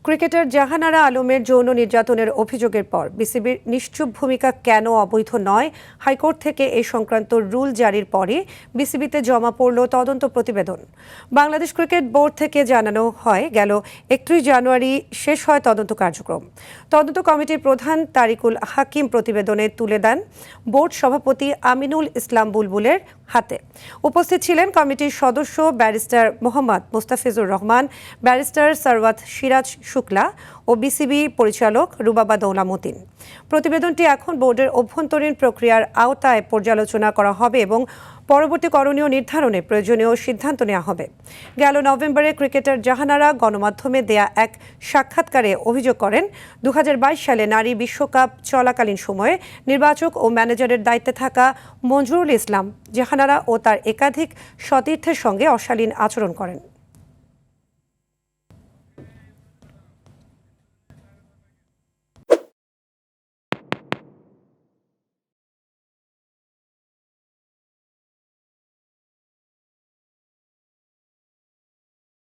Cricketer Jahanara আলমের যৌন নির্যাতনের অভিযোগের পর বিসিবির নিশ্চুপ ভূমিকা কেন অবৈধ নয়, হাইকোর্ট থেকে এই সংক্রান্ত রুল জারির পরে বিসিবিতে জমা পড়ল তদন্ত প্রতিবেদন। বাংলাদেশ ক্রিকেট বোর্ড থেকে জানানো হয়, গেল 31 জানুয়ারি শেষ হয় তদন্ত কার্যক্রম। তদন্ত কমিটির প্রধান তারিকুল হাকিম প্রতিবেদনে তুলে দেন বোর্ড সভাপতি আমিনুল ইসলাম বুলবুলের হাতে। উপস্থিত ছিলেন কমিটির সদস্য ব্যারিস্টার মোহাম্মদ মুস্তাফিজুর রহমান, ব্যারিস্টার সরওয়াত সিরাজ শুক্লা ও বিসিবি পরিচালক রুবাবা দৌলা মতিন। প্রতিবেদনটি এখন বোর্ডের অভ্যন্তরীণ প্রক্রিয়ার আওতায় পর্যালোচনা করা হবে এবং পরবর্তী করণীয় নির্ধারণে প্রয়োজনীয় সিদ্ধান্ত নেওয়া হবে। গেল নভেম্বরে ক্রিকেটার জাহানারা গণমাধ্যমে দেয়া এক সাক্ষাৎকারে অভিযোগ করেন, 2022 সালে নারী বিশ্বকাপ চলাকালীন সময়ে নির্বাচক ও ম্যানেজারের দায়িত্বে থাকা মঞ্জুরুল ইসলাম জাহানারা ও তার একাধিক সতীর্থের সঙ্গে অশালীন আচরণ করেন।